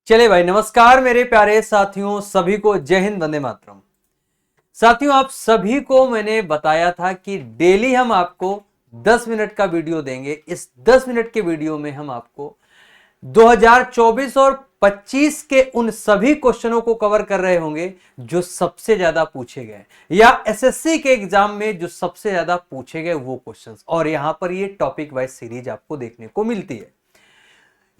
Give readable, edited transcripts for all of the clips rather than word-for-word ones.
चले भाई, नमस्कार मेरे प्यारे साथियों, सभी को जय हिंद, वंदे मातरम। साथियों, आप सभी को मैंने बताया था कि डेली हम आपको 10 मिनट का वीडियो देंगे। इस 10 मिनट के वीडियो में हम आपको 2024 और 25 के उन सभी क्वेश्चनों को कवर कर रहे होंगे जो सबसे ज्यादा पूछे गए, या एसएससी के एग्जाम में जो सबसे ज्यादा पूछे गए वो क्वेश्चंस। और यहां पर ये टॉपिक वाइज सीरीज आपको देखने को मिलती है।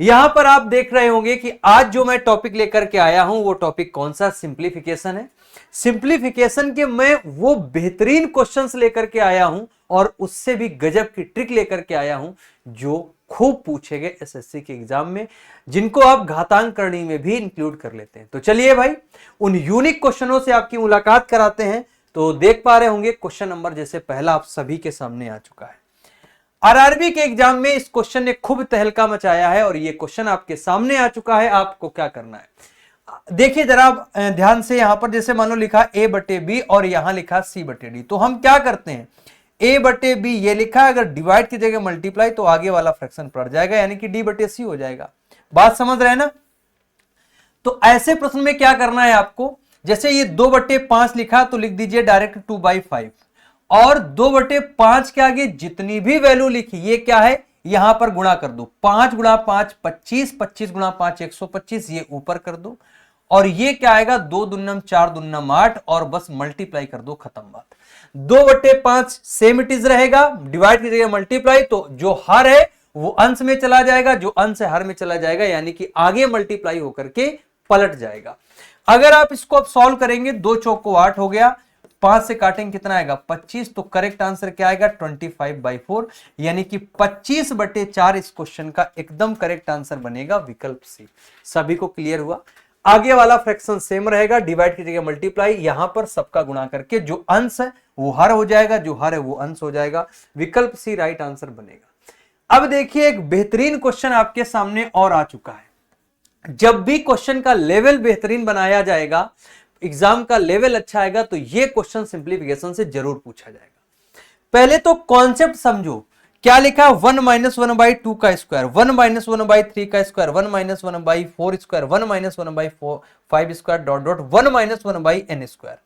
यहां पर आप देख रहे होंगे कि आज जो मैं टॉपिक लेकर के आया हूं वो टॉपिक कौन सा? सिंप्लीफिकेशन है। सिंप्लीफिकेशन के मैं वो बेहतरीन क्वेश्चंस लेकर के आया हूं और उससे भी गजब की ट्रिक लेकर के आया हूं जो खूब पूछे गए एसएससी के एग्जाम में, जिनको आप घातांक करणी में भी इंक्लूड कर लेते हैं। तो चलिए भाई, उन यूनिक क्वेश्चनों से आपकी मुलाकात कराते हैं। तो देख पा रहे होंगे क्वेश्चन नंबर जैसे पहला आप सभी के सामने आ चुका है। आरआरबी के एग्जाम में इस क्वेश्चन ने खूब तहलका मचाया है और ये क्वेश्चन आपके सामने आ चुका है। आपको क्या करना है, देखिए जरा आप ध्यान से। यहां पर जैसे मानो लिखा ए बटे बी और यहां लिखा सी बटे डी, तो हम क्या करते हैं, ए बटे बी ये लिखा है, अगर डिवाइड की जगह मल्टीप्लाई तो आगे वाला फ्रैक्शन पड़ जाएगा, यानी कि डी बटे सी हो जाएगा। बात समझ रहे हैं ना? तो ऐसे प्रश्न में क्या करना है आपको, जैसे ये 2/5 लिखा तो लिख दीजिए डायरेक्ट 2/5, और 2/5 के आगे जितनी भी वैल्यू लिखी ये क्या है, यहां पर गुणा कर दो। 5 गुणा 5 25, 25 गुणा 5 125, ये ऊपर कर दो। और ये क्या आएगा, 2 दूनम 4 दूनम 8, और बस मल्टीप्लाई कर दो, खत्म बात। 2/5 सेम इट इज रहेगा, डिवाइड की जगह मल्टीप्लाई, तो जो हर है वो अंश में चला जाएगा, जो अंश है हर में चला जाएगा, यानी कि आगे मल्टीप्लाई होकर के पलट जाएगा। अगर आप इसको अब सॉल्व करेंगे, 2 चौको 8 हो गया, 5 से काटेंगे कितना आएगा 25, तो करेक्ट आंसर क्या आएगा 25/4, यानी कि 25/4 इस क्वेश्चन का एकदम करेक्ट आंसर बनेगा, विकल्प सी। सभी को क्लियर हुआ? आगे वाला फ्रैक्शन सेम रहेगा, डिवाइड की जगह मल्टीप्लाई, यहां पर सबका गुणा करके जो अंश है वो हर हो जाएगा, जो हर है वो अंश हो जाएगा, विकल्प सी राइट आंसर बनेगा। अब देखिए एक बेहतरीन क्वेश्चन आपके सामने और आ चुका है। जब भी क्वेश्चन का लेवल बेहतरीन बनाया जाएगा, एग्जाम का लेवल अच्छा आएगा, तो ये क्वेश्चन सिंप्लीफिकेशन से जरूर पूछा जाएगा। पहले तो कॉन्सेप्ट समझो, क्या लिखा, 1 - 1/2 का स्क्वायर, 1 - 1/3 का square, 1 - 1/4 square, 1 - 1/5 square, dot dot 1 - 1/n square.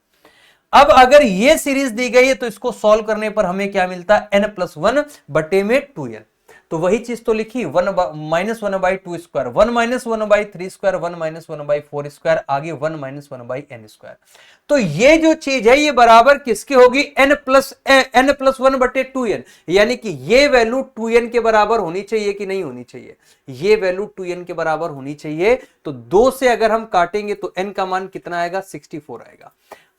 अब अगर ये सीरीज दी गई है तो इसको सॉल्व करने पर हमें क्या मिलता है, n+1 बटे में 2n। तो वही चीज तो लिखी, 1 - 1/2 स्क्वायर, 1 - 1/3 स्क्वायर, 1 - 1/4 स्क्वायर, आगे 1 - 1/n स्क्वायर। तो ये जो चीज है ये बराबर किसकी होगी, n+1 बटे 2n, यानी कि ये वैल्यू 2n के बराबर होनी चाहिए कि नहीं होनी चाहिए, ये वैल्यू 2n के बराबर होनी चाहिए। तो 2 से अगर हम काटेंगे तो n का मान कितना आएगा, 64 आएगा।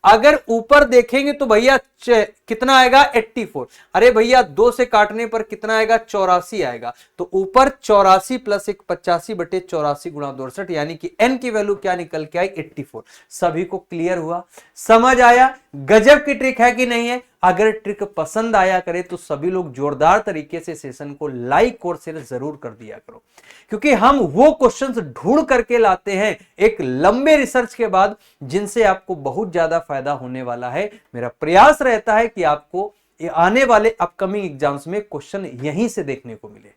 अगर ऊपर देखेंगे तो भैया कितना आएगा, 84। अरे भैया 2 से काटने पर कितना आएगा, 84 आएगा। तो ऊपर 84 प्लस 1 85/84 गुणा 62, यानी कि n की वैल्यू क्या निकल के आई, 84। सभी को क्लियर हुआ, समझ आया? गजब की ट्रिक है कि नहीं है? अगर ट्रिक पसंद आया करे तो सभी लोग जोरदार तरीके से सेशन को लाइक और शेयर जरूर कर दिया करो, क्योंकि हम वो क्वेश्चंस ढूंढ करके लाते हैं एक लंबे रिसर्च के बाद, जिनसे आपको बहुत ज्यादा फायदा होने वाला है। मेरा प्रयास रहता है कि आपको आने वाले अपकमिंग एग्जाम्स में क्वेश्चन यहीं से देखने को मिले।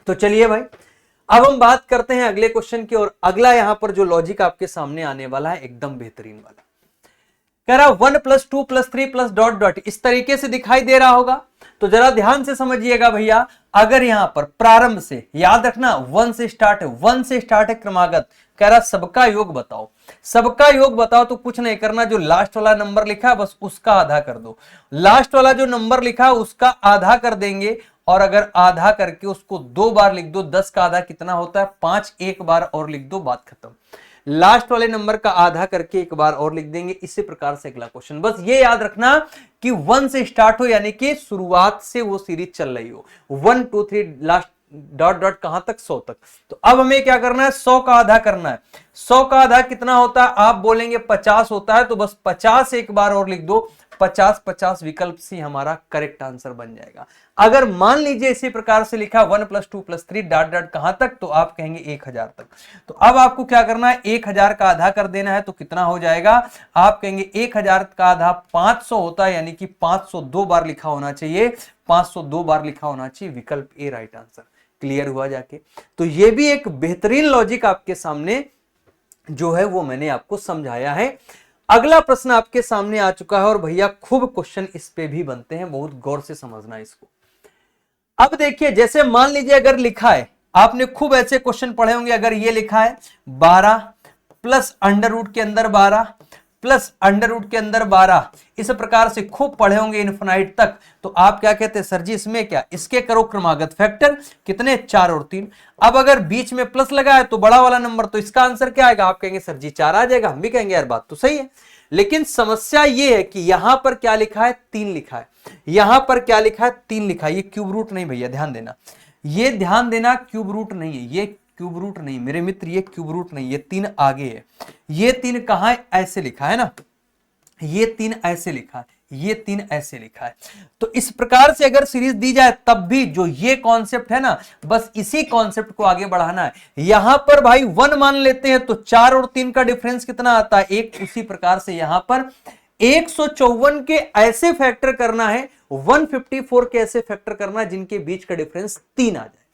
तो चलिए भाई, अब हम बात करते हैं अगले क्वेश्चन की, और अगला यहां पर जो लॉजिक आपके सामने आने वाला है एकदम बेहतरीन वाला। कह रहा 1 + 2 + 3 + डॉट डॉट, इस तरीके से दिखाई दे रहा होगा। तो जरा ध्यान से समझिएगा भैया, अगर यहां पर प्रारंभ से याद रखना 1 से स्टार्ट है, 1 से स्टार्ट है क्रमागत। कह रहा सबका योग बताओ, सबका योग बताओ, तो कुछ नहीं करना, जो लास्ट वाला नंबर लिखा है बस उसका आधा कर दो। लास्ट वाला जो नंबर लिखा है उसका आधा कर देंगे, और अगर आधा करके उसको 2 बार लिख दो, 10 का आधा कितना होता है 5, एक बार और लिख दो, बात खत्म। लास्ट वाले नंबर का आधा करके एक बार और लिख देंगे। इसी प्रकार से अगला क्वेश्चन, बस ये याद रखना कि 1 से स्टार्ट हो, यानी कि शुरुआत से वो सीरीज चल रही हो, 1 2 3 लास्ट डॉट डॉट कहां तक, 100 तक। तो अब हमें क्या करना है, 100 का आधा करना है। 100 का आधा कितना होता है, आप बोलेंगे 50 होता है, तो बस 50 एक बार और लिख दो, 50 50, विकल्प सी हमारा करेक्ट आंसर बन जाएगा। अगर मान लीजिए इसी प्रकार से लिखा 1 + 2 + 3 डॉट डॉट कहां तक, तो आप कहेंगे 1000 तक। तो अब आपको क्या करना है, 1000 का आधा कर देना है, तो कितना हो जाएगा, आप कहेंगे 1000 का आधा 500 होता है, यानी कि 502 बार लिखा होना चाहिए, 502 बार लिखा होना चाहिए, विकल्प ए राइट आंसर। क्लियर हुआ जाके? तो ये भी एक बेहतरीन लॉजिक आपके सामने जो है वो मैंने आपको समझाया है। अगला प्रश्न आपके सामने आ चुका है और भैया खूब क्वेश्चन इस पे भी बनते हैं, बहुत गौर से समझना इसको। अब देखिए, जैसे मान लीजिए अगर लिखा है, आपने खूब ऐसे क्वेश्चन पढ़े होंगे, अगर ये लिखा है 12 प्लस अंडर रूट के अंदर 12 प्लस अंडर रूट के अंदर 12, इस प्रकार से खूब पढ़े होंगे इनफिनाइट तक, तो आप क्या कहते हैं सर जी इसमें क्या, इसके करो क्रमागत फैक्टर, कितने 4 और 3। अब अगर बीच में प्लस लगा है तो बड़ा वाला नंबर, तो इसका आंसर क्या आएगा, आप कहेंगे सर जी 4 आ जाएगा। हम भी कहेंगे यार बात तो सही है, लेकिन समस्या ये है कि यहां पर क्या लिखा है, 3 लिखा है, यहां पर क्या लिखा है, 3 लिखा है। ये क्यूब रूट नहीं भैया, ध्यान देना, ये ध्यान देना, क्यूब रूट नहीं है, ये क्यूब रूट नहीं मेरे मित्र, ये क्यूब रूट नहीं, ये 3 आगे है, ये 3 कहां है, ऐसे लिखा है ना, ये 3 ऐसे लिखा है, ये 3 ऐसे लिखा है। तो इस प्रकार से अगर सीरीज दी जाए तब भी जो ये कॉन्सेप्ट है ना, बस इसी कॉन्सेप्ट को आगे बढ़ाना है। यहां पर भाई 1 मान लेते हैं तो 4 और 3 का डिफरेंस कितना आता है, 1। उसी प्रकार से यहां पर 154 के ऐसे फैक्टर करना है, 154 के ऐसे फैक्टर करना है जिनके बीच का डिफरेंस 3 आ जाए।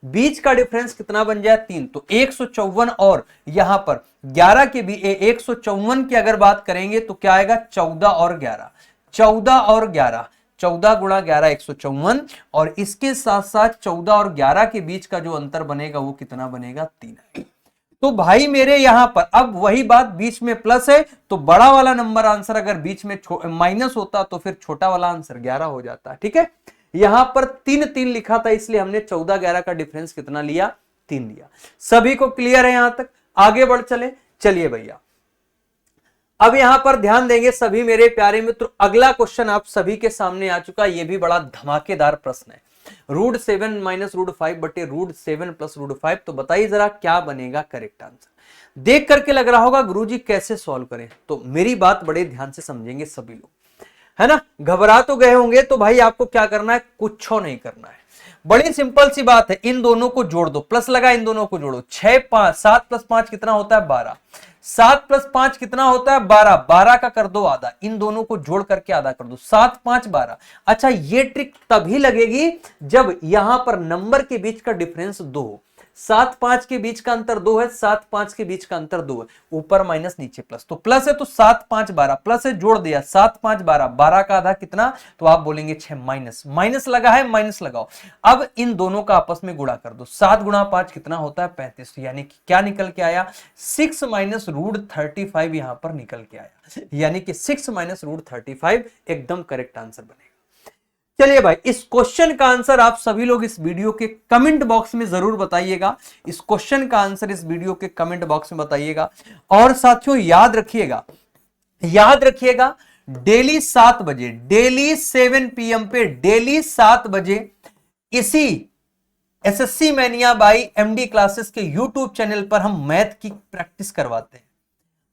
बीच का डिफरेंस कितना बन जाए, 3। तो 154 और यहां पर 11 के भी 154 की अगर बात करेंगे तो क्या आएगा, 14 और 11, 14 और 11, 14 गुणा 11 154, और इसके साथ साथ 14 और 11 के बीच का जो अंतर बनेगा वो कितना बनेगा, 3। तो भाई मेरे यहां पर अब वही बात, बीच में प्लस है तो बड़ा वाला नंबर आंसर, अगर बीच में माइनस होता तो फिर छोटा वाला आंसर 11 हो जाता है। ठीक है, यहां पर 3 लिखा था इसलिए हमने 14-11 का डिफरेंस कितना लिया, 3 लिया। सभी को क्लियर है यहां तक, आगे बढ़ चले। चलिए भैया, अब यहां पर ध्यान देंगे सभी मेरे प्यारे मित्र, अगला क्वेश्चन आप सभी के सामने आ चुका, यह भी बड़ा धमाकेदार प्रश्न है। √7 माइनस √5 बटे √7 प्लस √5, तो बताइए जरा क्या बनेगा करेक्ट आंसर। देख करके लग रहा होगा गुरुजी कैसे सॉल्व करें, तो मेरी बात बड़े ध्यान से समझेंगे सभी लोग, है ना। घबरा तो गए होंगे, तो भाई आपको क्या करना है, कुछ नहीं करना है, बड़ी सिंपल सी बात है, इन दोनों को जोड़ दो, प्लस लगा, इन दोनों को जोड़ो, 7 प्लस 5 कितना होता है, 12, 7 प्लस 5 कितना होता है, 12, 12 का कर दो आधा, इन दोनों को जोड़ करके आधा कर दो, 7 5 12। अच्छा, ये ट्रिक तभी लगेगी जब यहां पर नंबर के बीच का डिफरेंस 2 हो। 7 5 के बीच का अंतर 2 है, 7 5 के बीच का अंतर 2 है, ऊपर माइनस नीचे प्लस, तो प्लस है तो 7 5 12, प्लस है जोड़ दिया, 7 5 12, 12 का आधा कितना, तो आप बोलेंगे 6, माइनस, माइनस लगा है, माइनस लगाओ। अब इन दोनों का आपस में गुणा कर दो, 7 गुणा 5 कितना होता है, 35, यानी कि क्या निकल के आया, 6 माइनस √35 यहां पर निकल के आया, यानी कि 6 माइनस √35 एकदम करेक्ट आंसर बनेगा। चलिए भाई, इस क्वेश्चन का आंसर आप सभी लोग इस वीडियो के कमेंट बॉक्स में जरूर बताइएगा, इस क्वेश्चन का आंसर इस वीडियो के कमेंट बॉक्स में बताइएगा। और साथियों याद रखिएगा, याद रखिएगा, डेली 7 बजे, डेली 7 PM पे, डेली 7 बजे इसी SSC mania by MD classes के यूट्यूब चैनल पर हम मैथ की प्रैक्टिस करवाते हैं।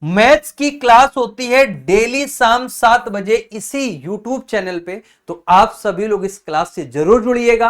मैथ्स की क्लास होती है डेली शाम 7 बजे इसी यूट्यूब चैनल पे, तो आप सभी लोग इस क्लास से जरूर जुड़िएगा,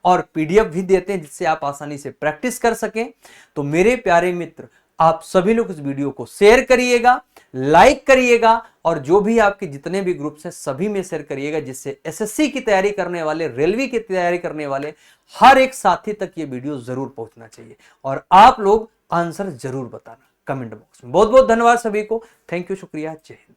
और पीडीएफ भी देते हैं जिससे आप आसानी से प्रैक्टिस कर सकें। तो मेरे प्यारे मित्र, आप सभी लोग इस वीडियो को शेयर करिएगा, लाइक करिएगा, और जो भी आपके जितने भी ग्रुप्स हैं सभी में शेयर करिएगा, जिससे एसएससी की तैयारी करने वाले, रेलवे की तैयारी करने वाले हर एक साथी तक ये वीडियो जरूर पहुंचना चाहिए, और आप लोग आंसर जरूर बताना कमेंट बॉक्स में। बहुत बहुत धन्यवाद सभी को, थैंक यू, शुक्रिया, जय हिंद।